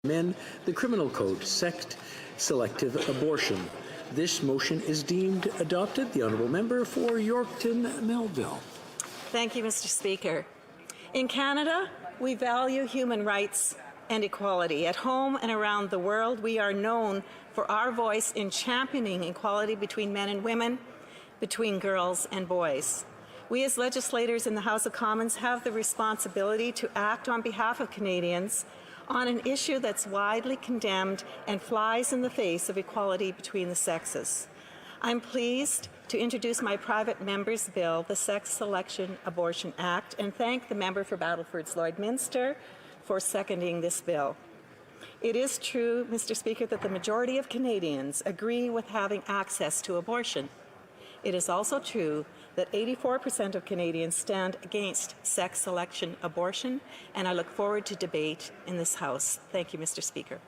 amend the criminal code, sex-selective abortion. This motion is deemed adopted. The honourable member for Yorkton Melville. Thank you, Mr. Speaker. In Canada, we value human rights and equality. At home and around the world, we are known for our voice in championing equality between men and women, between girls and boys. We as legislators in the House of Commons have the responsibility to act on behalf of Canadians on an issue that's widely condemned and flies in the face of equality between the sexes. I'm pleased to introduce my private member's bill, the Sex Selection Abortion Act, and thank the member for Battleford's Lloydminster for seconding this bill. It is true, Mr. Speaker, that the majority of Canadians agree with having access to abortion. It is also true that 84% of Canadians stand against sex selection abortion, and I look forward to debate in this House. Thank you, Mr. Speaker.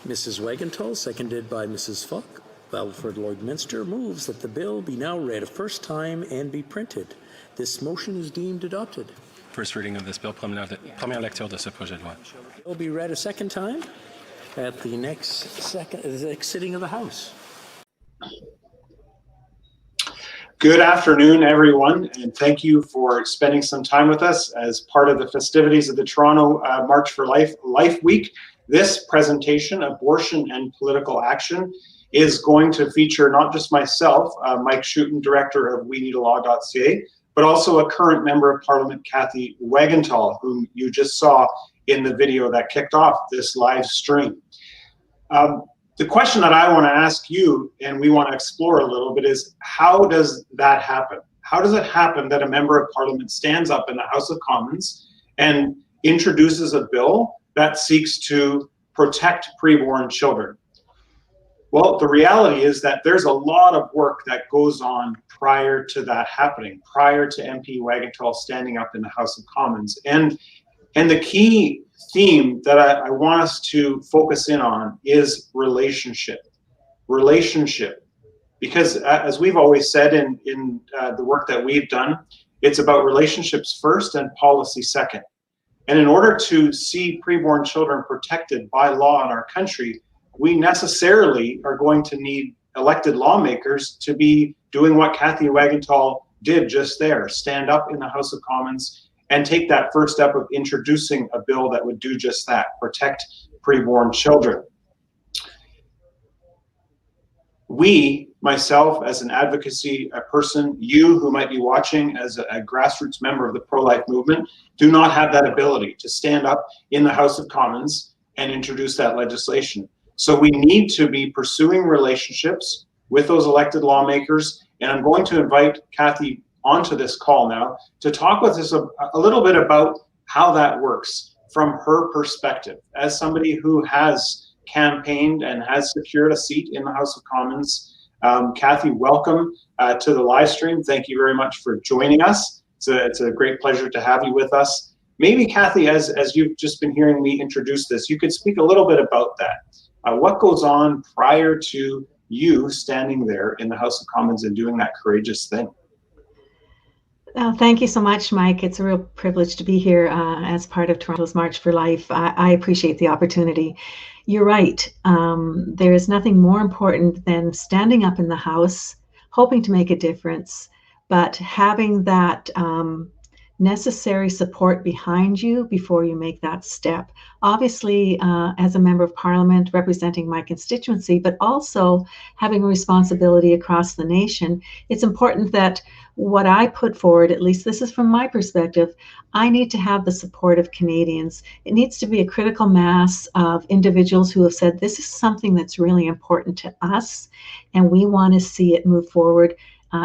Mrs. Wagantall, seconded by Mrs. Falk. Battleford Lloydminster moves that the bill be now read a first time and be printed. This motion is deemed adopted. First reading of this bill, première lecture de ce projet de loi. It will be read a second time at the next sitting of the House. Good afternoon, everyone, and thank you for spending some time with us as part of the festivities of the Toronto March for Life Week. This presentation, Abortion and Political Action, is going to feature not just myself, Mike Schouten, director of WeNeedALaw.ca, but also a current member of Parliament, Cathay Wagantall, whom you just saw in the video that kicked off this live stream. The question that I want to ask you, and we want to explore a little bit, is how does that happen? How does it happen that a member of Parliament stands up in the House of Commons and introduces a bill that seeks to protect preborn children? Well, the reality is that there's a lot of work that goes on prior to that happening, prior to MP Wagantall standing up in the House of Commons. And the key theme that I want us to focus in on is relationship. Because as we've always said in the work that we've done, it's about relationships first and policy second. And in order to see preborn children protected by law in our country, we necessarily are going to need elected lawmakers to be doing what Cathay Wagantall did just there, stand up in the House of Commons and take that first step of introducing a bill that would do just that, protect preborn children. We, myself as an advocacy person, you who might be watching as a grassroots member of the pro-life movement, do not have that ability to stand up in the House of Commons and introduce that legislation. So we need to be pursuing relationships with those elected lawmakers, and I'm going to invite Cathay onto this call now to talk with us a little bit about how that works from her perspective as somebody who has campaigned and has secured a seat in the House of Commons. Cathay, welcome to the live stream. Thank you very much for joining us. It's a great pleasure to have you with us. Maybe Cathay, as you've just been hearing me introduce this, you could speak a little bit about that. What goes on prior to you standing there in the House of Commons and doing that courageous thing? Thank you so much, Mike. It's a real privilege to be here as part of Toronto's March for Life. I appreciate the opportunity. You're right. There is nothing more important than standing up in the House, hoping to make a difference, but having that necessary support behind you before you make that step. Obviously, as a member of Parliament representing my constituency, but also having a responsibility across the nation, it's important that what I put forward, at least this is from my perspective, I need to have the support of Canadians. It needs to be a critical mass of individuals who have said, this is something that's really important to us, and we want to see it move forward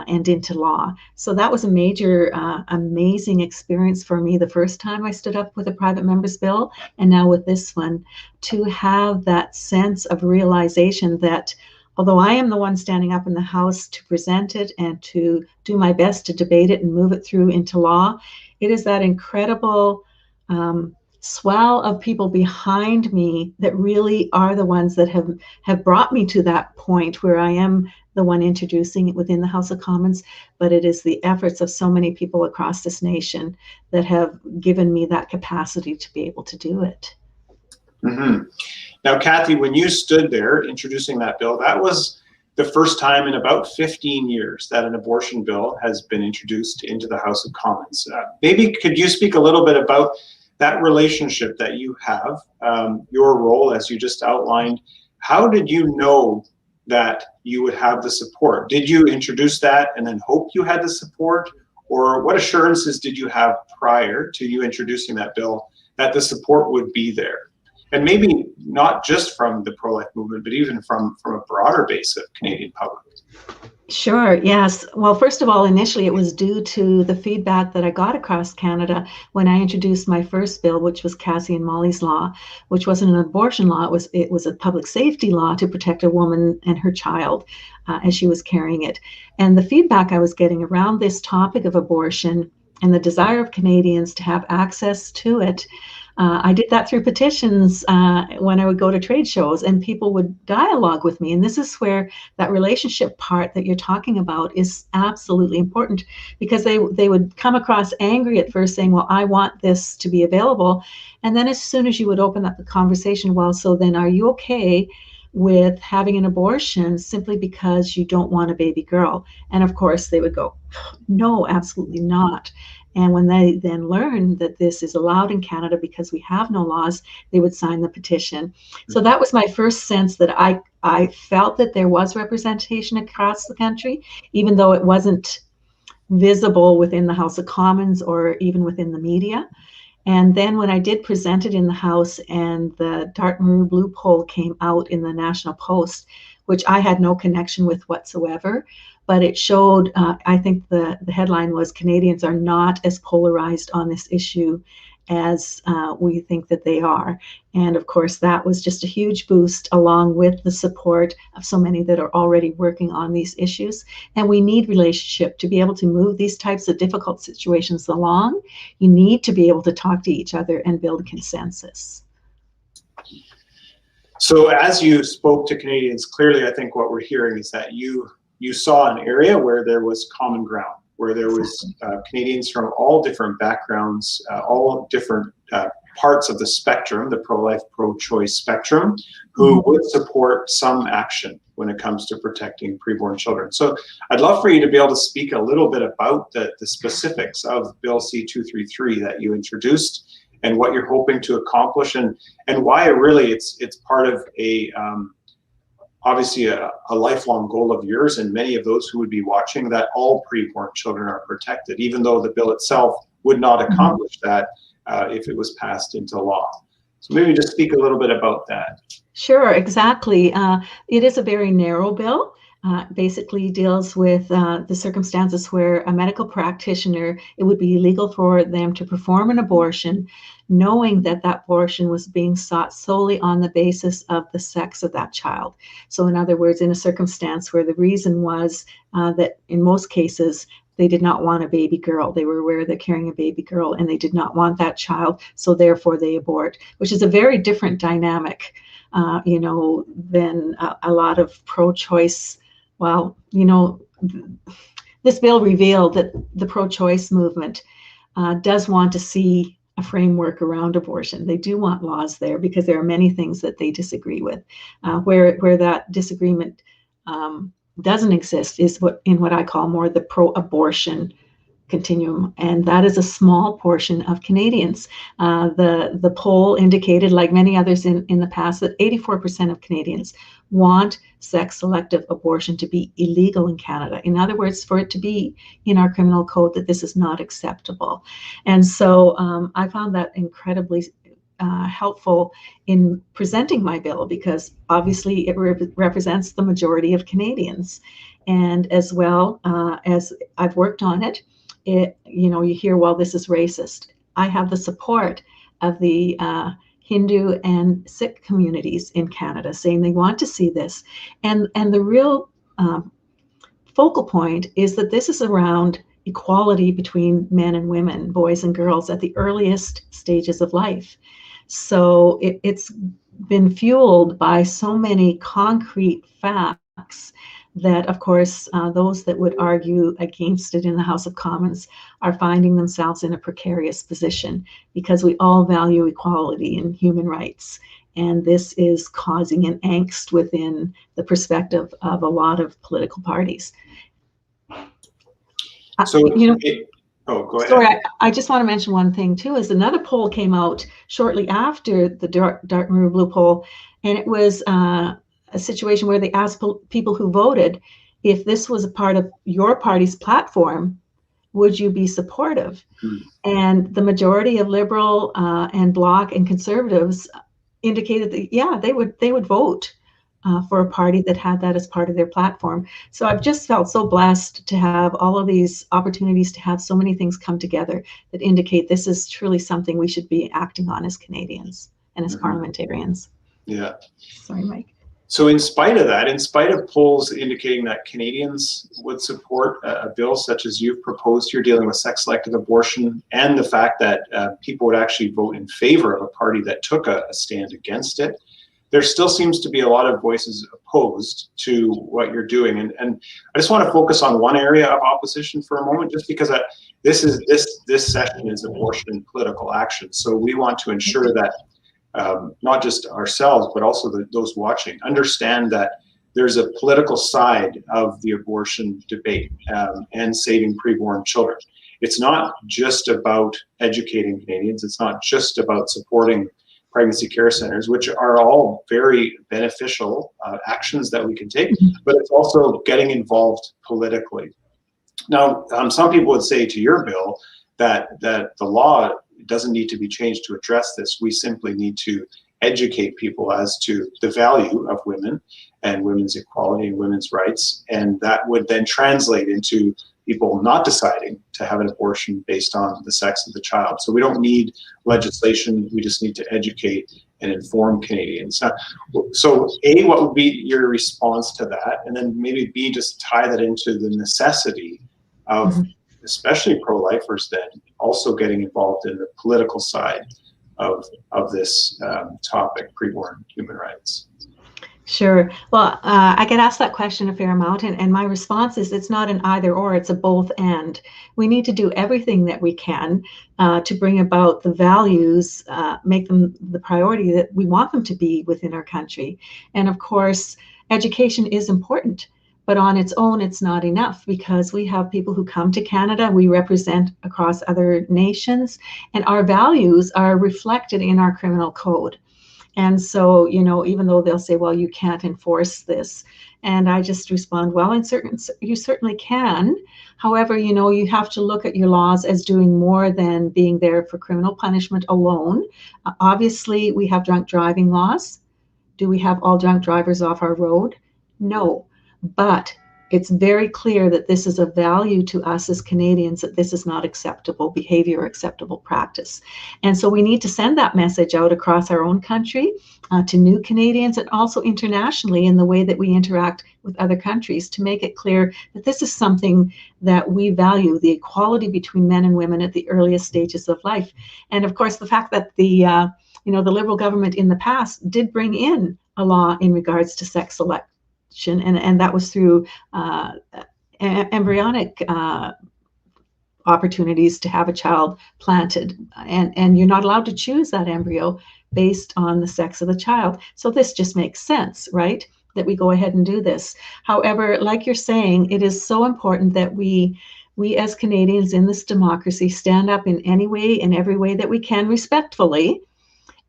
and into law. So that was a major, amazing experience for me the first time I stood up with a private member's bill, and now with this one, to have that sense of realization that although I am the one standing up in the House to present it and to do my best to debate it and move it through into law, it is that incredible swell of people behind me that really are the ones that have brought me to that point where I am the one introducing it within the House of Commons, but it is the efforts of so many people across this nation that have given me that capacity to be able to do it. Mhm. Now, Cathy, when you stood there introducing that bill, that was the first time in about 15 years that an abortion bill has been introduced into the House of Commons. Maybe could you speak a little bit about that relationship that you have, your role as you just outlined? How did you know that you would have the support? Did you introduce that and then hope you had the support? Or what assurances did you have prior to you introducing that bill that the support would be there? And maybe not just from the pro-life movement, but even from a broader base of Canadian public. Sure, yes. Well, first of all, initially it was due to the feedback that I got across Canada when I introduced my first bill, which was Cassie and Molly's law, which wasn't an abortion law. It was a public safety law to protect a woman and her child as she was carrying it. And the feedback I was getting around this topic of abortion and the desire of Canadians to have access to it, I did that through petitions when I would go to trade shows, and people would dialogue with me. And this is where that relationship part that you're talking about is absolutely important, because they would come across angry at first saying, well, I want this to be available. And then as soon as you would open up the conversation, well, so then are you okay with having an abortion simply because you don't want a baby girl? And of course they would go, no, absolutely not. And when they then learned that this is allowed in Canada because we have no laws, they would sign the petition. So that was my first sense that I felt that there was representation across the country, even though it wasn't visible within the House of Commons or even within the media. And then when I did present it in the House and the dark maroon blue poll came out in the National Post, which I had no connection with whatsoever, but it showed, I think the headline was, Canadians are not as polarized on this issue as we think that they are. And of course, that was just a huge boost, along with the support of so many that are already working on these issues. And we need relationship to be able to move these types of difficult situations along. You need to be able to talk to each other and build a consensus. So as you spoke to Canadians, clearly I think what we're hearing is that you saw an area where there was common ground, where there was Canadians from all different backgrounds, all different parts of the spectrum, the pro-life, pro-choice spectrum, who would support some action when it comes to protecting preborn children. So I'd love for you to be able to speak a little bit about the specifics of Bill C-233 that you introduced, and what you're hoping to accomplish, and why really it's part of a obviously a lifelong goal of yours and many of those who would be watching, that all preborn children are protected, even though the bill itself would not accomplish that if it was passed into law. So maybe just speak a little bit about that. Sure, exactly. It is a very narrow bill. Basically deals with the circumstances where a medical practitioner, it would be illegal for them to perform an abortion, knowing that that abortion was being sought solely on the basis of the sex of that child. So in other words, in a circumstance where the reason was that in most cases, they did not want a baby girl. They were aware they're carrying a baby girl and they did not want that child. So therefore they abort, which is a very different dynamic, than a lot of pro-choice. Well, this bill revealed that the pro-choice movement does want to see a framework around abortion. They do want laws there because there are many things that they disagree with. Where that disagreement doesn't exist is what I call more the pro-abortion continuum, and that is a small portion of Canadians. The poll indicated, like many others in the past, that 84% of Canadians want sex-selective abortion to be illegal in Canada. In other words, for it to be in our criminal code, that this is not acceptable. And so I found that incredibly helpful in presenting my bill, because obviously it represents the majority of Canadians. And as well as I've worked on it, you hear, well, this is racist. I have the support of the Hindu and Sikh communities in Canada saying they want to see this. And the real focal point is that this is around equality between men and women, boys and girls at the earliest stages of life. So it's been fueled by so many concrete facts that, of course, those that would argue against it in the House of Commons are finding themselves in a precarious position, because we all value equality and human rights. And this is causing an angst within the perspective of a lot of political parties. So, oh, go ahead. Sorry, I just want to mention one thing too, is another poll came out shortly after the dark maroon blue poll, and it was a situation where they asked people who voted, if this was a part of your party's platform, would you be supportive? And the majority of Liberal and Bloc and Conservatives indicated that, yeah, they would vote for a party that had that as part of their platform. So I've just felt so blessed to have all of these opportunities to have so many things come together that indicate this is truly something we should be acting on as Canadians and as parliamentarians. Yeah. Sorry, Mike. So in spite of that, in spite of polls indicating that Canadians would support a bill such as you've proposed here dealing with sex-selective abortion, and the fact that people would actually vote in favor of a party that took a stand against it, there still seems to be a lot of voices opposed to what you're doing. And I just want to focus on one area of opposition for a moment, just because this session is abortion political action. So we want to ensure that not just ourselves, but also those watching understand that there's a political side of the abortion debate and saving preborn children. It's not just about educating Canadians. It's not just about supporting pregnancy care centers, which are all very beneficial actions that we can take, but it's also getting involved politically. Now, some people would say to your bill that the law doesn't need to be changed to address this. We simply need to educate people as to the value of women and women's equality and women's rights, and that would then translate into people not deciding to have an abortion based on the sex of the child. So we don't need legislation, we just need to educate and inform Canadians. So A, what would be your response to that? And then maybe B, just tie that into the necessity of especially pro-lifers then also getting involved in the political side of this topic, preborn human rights. Sure. Well, I get asked that question a fair amount, and my response is it's not an either or, it's a both and. We need to do everything that we can to bring about the values, make them the priority that we want them to be within our country. And of course, education is important, but on its own, it's not enough, because we have people who come to Canada, we represent across other nations, and our values are reflected in our criminal code. And so, you know, even though they'll say, well, you can't enforce this, and I just respond, well, you certainly can. However, you know, you have to look at your laws as doing more than being there for criminal punishment alone. Obviously, we have drunk driving laws. Do we have all drunk drivers off our road? No, but it's very clear that this is a value to us as Canadians, that this is not acceptable behavior or acceptable practice. And so we need to send that message out across our own country to new Canadians, and also internationally in the way that we interact with other countries, to make it clear that this is something that we value, the equality between men and women at the earliest stages of life. And of course, the fact that the Liberal government in the past did bring in a law in regards to sex selection, and that was through embryonic opportunities to have a child planted, and you're not allowed to choose that embryo based on the sex of the child. So this just makes sense, right, that we go ahead and do this. However, like you're saying, it is so important that we as Canadians in this democracy stand up in any way, in every way that we can, respectfully,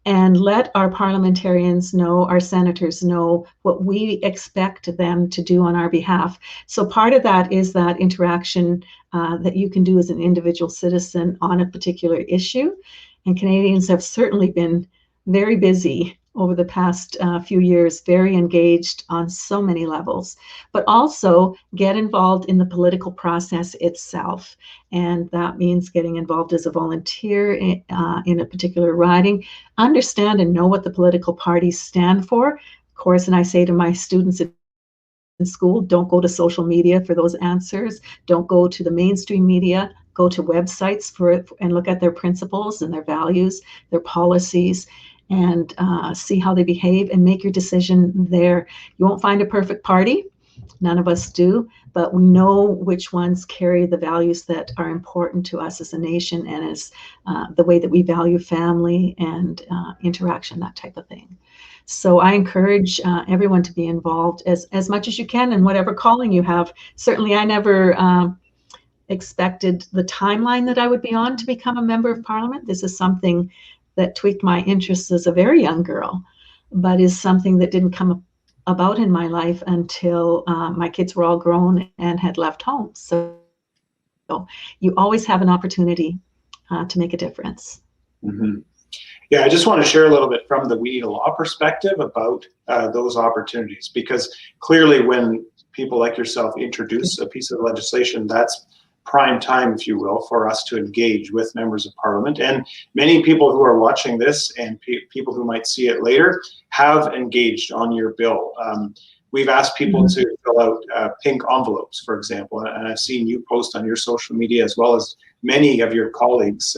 and let our parliamentarians know, our senators know what we expect them to do on our behalf. So part of that is that interaction that you can do as an individual citizen on a particular issue. And Canadians have certainly been very busy over the past few years, very engaged on so many levels, but also get involved in the political process itself. And that means getting involved as a volunteer in a particular riding, understand and know what the political parties stand for. Of course, and I say to my students in school, don't go to social media for those answers. Don't go to the mainstream media. Go to websites and look at their principles and their values, their policies, and see how they behave, and make your decision there. You won't find a perfect party. None of us do, but we know which ones carry the values that are important to us as a nation, and as the way that we value family and interaction, that type of thing. So I encourage everyone to be involved as much as you can in whatever calling you have. Certainly, I never expected the timeline that I would be on to become a member of Parliament. This is something that tweaked my interests as a very young girl, but is something that didn't come about in my life until my kids were all grown and had left home. So you always have an opportunity to make a difference. Mm-hmm. Yeah, I just want to share a little bit from the We Need a Law perspective about those opportunities, because clearly when people like yourself introduce a piece of legislation, that's prime time, if you will, for us to engage with members of Parliament. And many people who are watching this and people who might see it later have engaged on your bill. We've asked people to fill out pink envelopes, for example, and I've seen you post on your social media as well as many of your colleagues,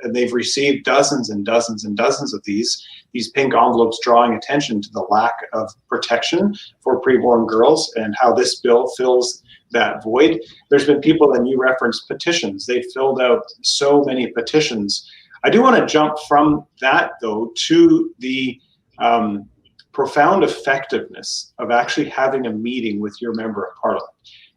and they've received dozens and dozens and dozens of these pink envelopes, drawing attention to the lack of protection for preborn girls and how this bill fills that void. There's been people, and you referenced petitions. They filled out so many petitions. I do want to jump from that, though, to the profound effectiveness of actually having a meeting with your member of Parliament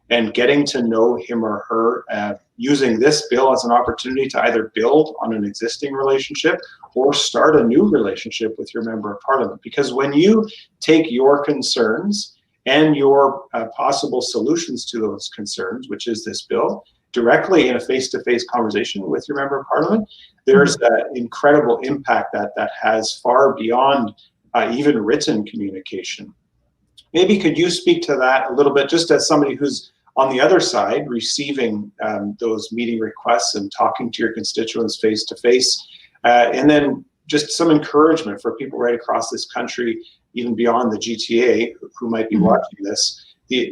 and getting to know him or her, using this bill as an opportunity to either build on an existing relationship or start a new relationship with your member of Parliament. Because when you take your concerns and your possible solutions to those concerns, which is this bill, directly in a face-to-face conversation with your member of Parliament, there's an incredible impact that has far beyond even written communication. Maybe could you speak to that a little bit, just as somebody who's on the other side, receiving those meeting requests and talking to your constituents face-to-face, and then just some encouragement for people right across this country, even beyond the GTA, who might be watching this,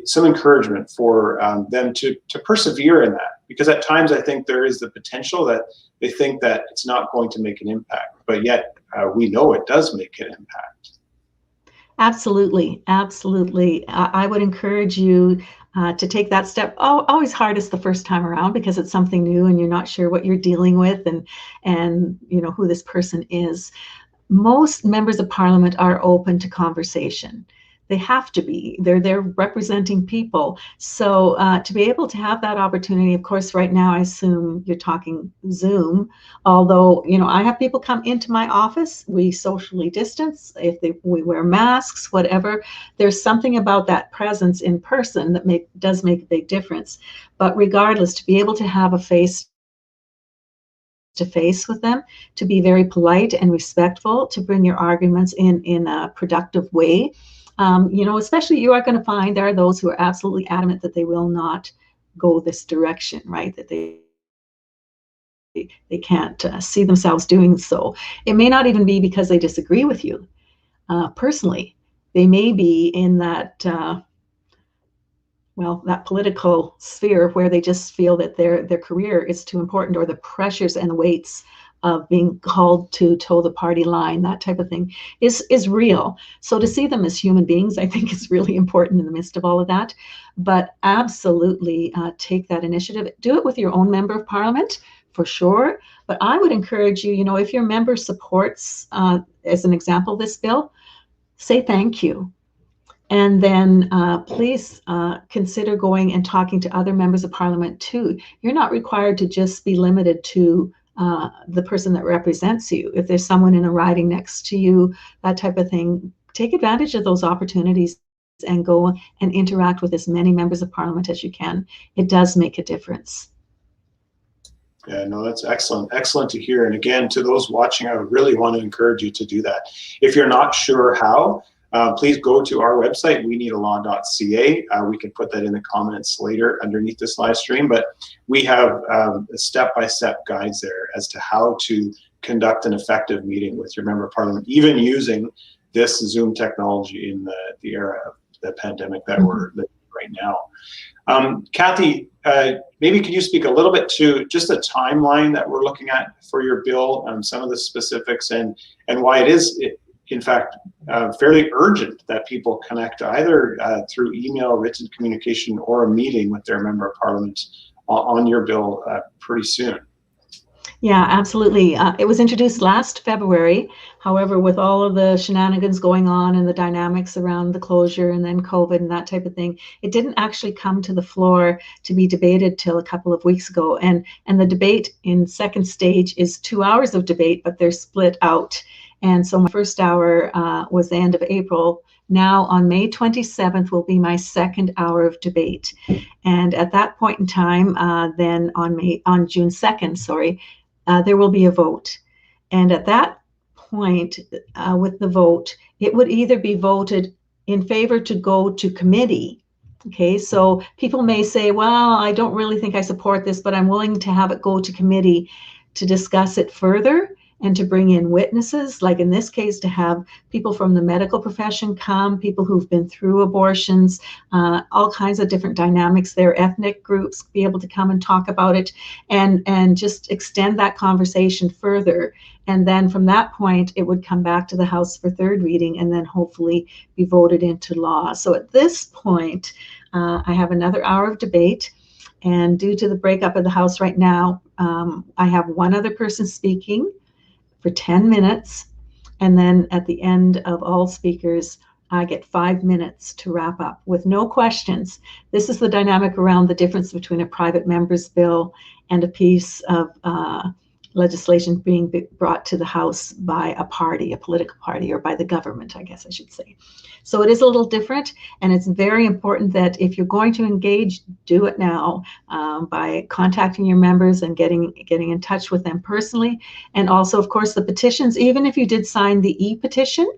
some encouragement for them to persevere in that. Because at times I think there is the potential that they think that it's not going to make an impact, but yet we know it does make an impact. Absolutely, absolutely. I would encourage you to take that step. Always hardest the first time around because it's something new and you're not sure what you're dealing with and you know who this person is. Most members of Parliament are open to conversation. They have to be. They're representing people. So to be able to have that opportunity, of course, right now I assume you're talking Zoom. Although you know I have people come into my office. We socially distance. We wear masks, whatever. There's something about that presence in person that does make a big difference. But regardless, to be able to have a face to face with them, to be very polite and respectful, to bring your arguments in a productive way. You know, especially you are going to find there are those who are absolutely adamant that they will not go this direction, right? That they can't see themselves doing so. It may not even be because they disagree with you personally. They may be in that that political sphere where they just feel that their career is too important, or the pressures and weights of being called to toe the party line, that type of thing is real. So to see them as human beings, I think is really important in the midst of all of that. But absolutely take that initiative. Do it with your own member of Parliament, for sure. But I would encourage you, you know, if your member supports, as an example, this bill, say thank you. And then please consider going and talking to other members of Parliament too. You're not required to just be limited to the person that represents you. If there's someone in a riding next to you, that type of thing, take advantage of those opportunities and go and interact with as many members of Parliament as you can. It does make a difference. Yeah, no, that's excellent. Excellent to hear. And again, to those watching, I would really want to encourage you to do that. If you're not sure how, please go to our website, weneedalaw.ca. We can put that in the comments later underneath this live stream, but we have step-by-step guides there as to how to conduct an effective meeting with your member of Parliament, even using this Zoom technology in the era of the pandemic that we're living right now. Cathy, maybe could you speak a little bit to just the timeline that we're looking at for your bill, some of the specifics, and why it is, in fact, fairly urgent that people connect either through email, written communication, or a meeting with their member of Parliament on your bill pretty soon. Yeah, absolutely. It was introduced last February. However, with all of the shenanigans going on and the dynamics around the closure and then COVID and that type of thing, it didn't actually come to the floor to be debated till a couple of weeks ago. And the debate in second stage is 2 hours of debate, but they're split out. And so my first hour was the end of April. Now on May 27th will be my second hour of debate. And at that point in time, then on June 2nd, there will be a vote. And at that point, with the vote, it would either be voted in favor to go to committee. Okay, so people may say, well, I don't really think I support this, but I'm willing to have it go to committee to discuss it further and to bring in witnesses, like in this case, to have people from the medical profession come, people who've been through abortions, all kinds of different dynamics there, ethnic groups be able to come and talk about it and just extend that conversation further. And then from that point, it would come back to the House for third reading and then hopefully be voted into law. So at this point, I have another hour of debate. And due to the breakup of the House right now, I have one other person speaking for 10 minutes. And then at the end of all speakers, I get 5 minutes to wrap up with no questions. This is the dynamic around the difference between a private member's bill and a piece of legislation being brought to the House by a party, a political party, or by the government, I guess I should say. So it is a little different, and it's very important that if you're going to engage, do it now by contacting your members and getting in touch with them personally. And also, of course, the petitions, even if you did sign the e-petition,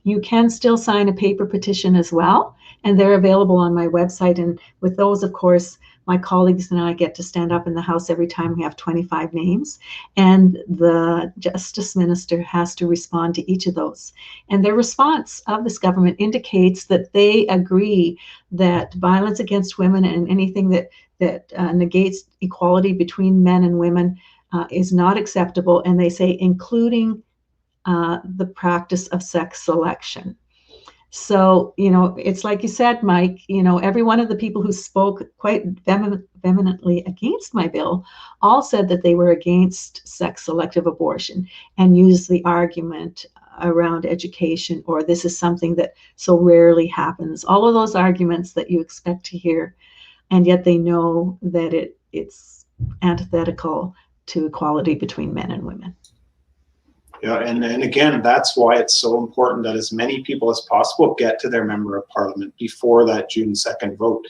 you can still sign a paper petition as well, and they're available on my website. And with those, of course, my colleagues and I get to stand up in the House every time we have 25 names, and the Justice Minister has to respond to each of those. And their response of this government indicates that they agree that violence against women and anything that negates equality between men and women is not acceptable. And they say, including the practice of sex selection. So, it's like you said, Mike, every one of the people who spoke quite vehemently against my bill all said that they were against sex selective abortion and used the argument around education, or this is something that so rarely happens. All of those arguments that you expect to hear, and yet they know that it's antithetical to equality between men and women. Yeah, and again, that's why it's so important that as many people as possible get to their member of parliament before that June 2nd vote.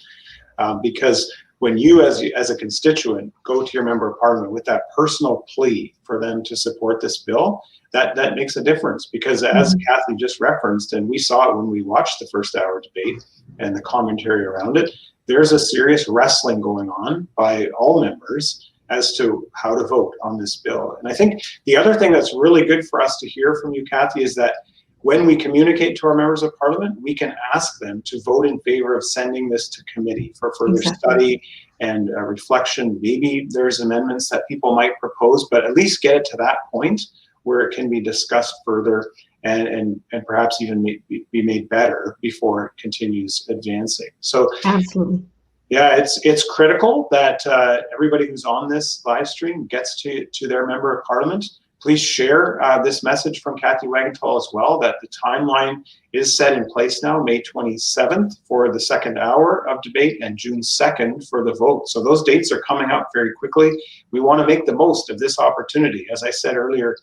Because when you, as a constituent, go to your member of parliament with that personal plea for them to support this bill, that makes a difference. Because as Kathy just referenced, and we saw it when we watched the first hour debate and the commentary around it, there's a serious wrestling going on by all members as to how to vote on this bill. And I think the other thing that's really good for us to hear from you, Kathy, is that when we communicate to our members of parliament, we can ask them to vote in favor of sending this to committee for further study and reflection. Maybe there's amendments that people might propose, but at least get it to that point where it can be discussed further and perhaps even be made better before it continues advancing. So absolutely. Yeah, it's critical that everybody who's on this live stream gets to their member of parliament. Please share this message from Cathay Wagantall as well, that the timeline is set in place now, May 27th for the second hour of debate and June 2nd for the vote. So those dates are coming up very quickly. We want to make the most of this opportunity. As I said earlier,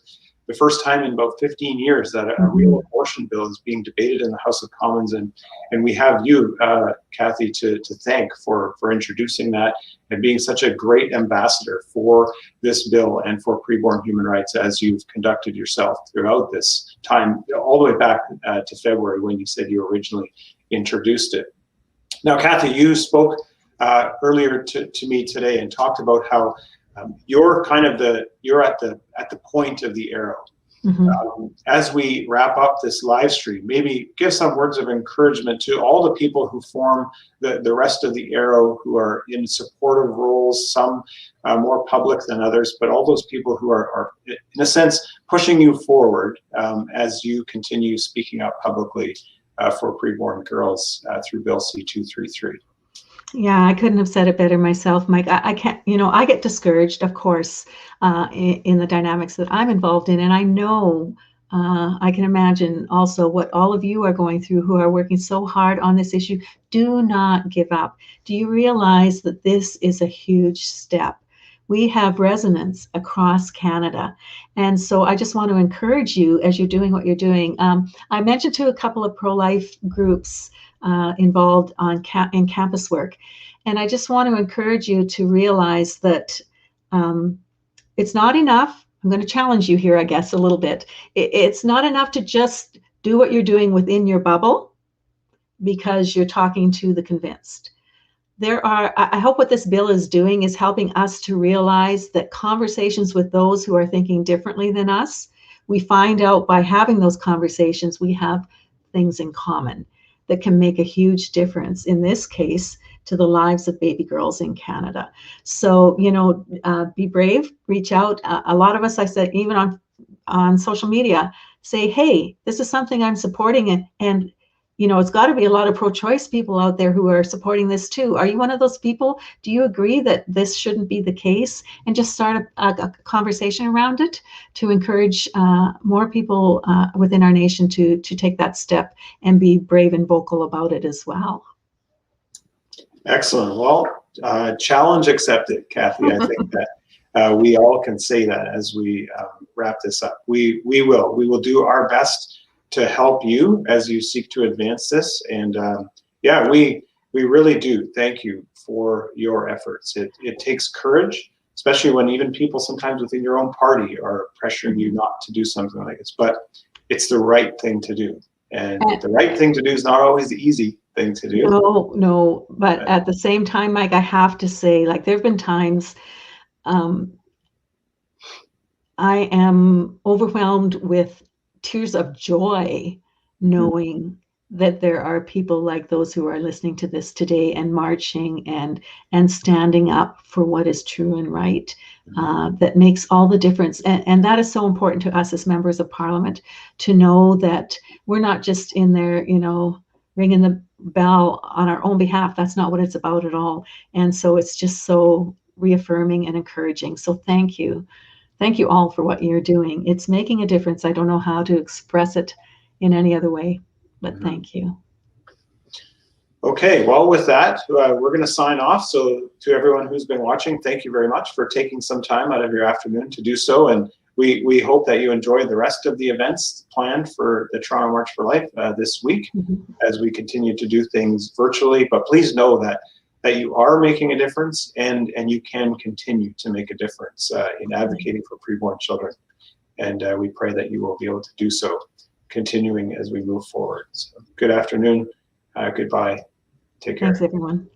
the first time in about 15 years that a real abortion bill is being debated in the House of Commons, and we have you, Kathy, to thank for introducing that and being such a great ambassador for this bill and for preborn human rights, as you've conducted yourself throughout this time, all the way back to February when you said you originally introduced it. Now, Kathy, you spoke earlier to me today and talked about how you're at the point of the arrow. As we wrap up this live stream, maybe give some words of encouragement to all the people who form the rest of the arrow, who are in supportive roles, some more public than others, but all those people who are in a sense pushing you forward as you continue speaking up publicly for preborn girls through Bill C-233. Yeah, I couldn't have said it better myself, Mike. I can't, I get discouraged, of course, in the dynamics that I'm involved in. And I know, I can imagine also what all of you are going through who are working so hard on this issue. Do not give up. Do you realize that this is a huge step? We have resonance across Canada. And so I just want to encourage you as you're doing what you're doing. I mentioned to a couple of pro-life groups involved in campus work. And I just want to encourage you to realize that it's not enough. I'm going to challenge you here, I guess, a little bit. It's not enough to just do what you're doing within your bubble because you're talking to the convinced. I hope what this bill is doing is helping us to realize that conversations with those who are thinking differently than us, we find out by having those conversations, we have things in common that can make a huge difference, in this case, to the lives of baby girls in Canada. So, be brave, reach out. A lot of us, I said, even on social media, say, hey, this is something I'm supporting. And it's got to be a lot of pro-choice people out there who are supporting this too. Are you one of those people? Do you agree that this shouldn't be the case? And just start a conversation around it to encourage more people within our nation to take that step and be brave and vocal about it as well. Excellent. Well, challenge accepted, Kathy. I think that we all can say that as we wrap this up. We will do our best to help you as you seek to advance this. And yeah, we really do thank you for your efforts. It takes courage, especially when even people sometimes within your own party are pressuring you not to do something like this, but it's the right thing to do. And the right thing to do is not always the easy thing to do. No, but at the same time, Mike, I have to say, like, there have been times I am overwhelmed with tears of joy knowing that there are people like those who are listening to this today and marching and standing up for what is true and right. That makes all the difference. And that is so important to us as members of Parliament, to know that we're not just in there, ringing the bell on our own behalf. That's not what it's about at all. And so it's just so reaffirming and encouraging. So thank you. Thank you all for what you're doing. It's making a difference. I don't know how to express it in any other way, but thank you. Okay, well, with that, we're going to sign off. So to everyone who's been watching, thank you very much for taking some time out of your afternoon to do so. And we hope that you enjoy the rest of the events planned for the Toronto March for Life this week as we continue to do things virtually. But please know that you are making a difference, and you can continue to make a difference in advocating for preborn children. And we pray that you will be able to do so, continuing as we move forward. So, good afternoon. Goodbye. Take care. Thanks, everyone.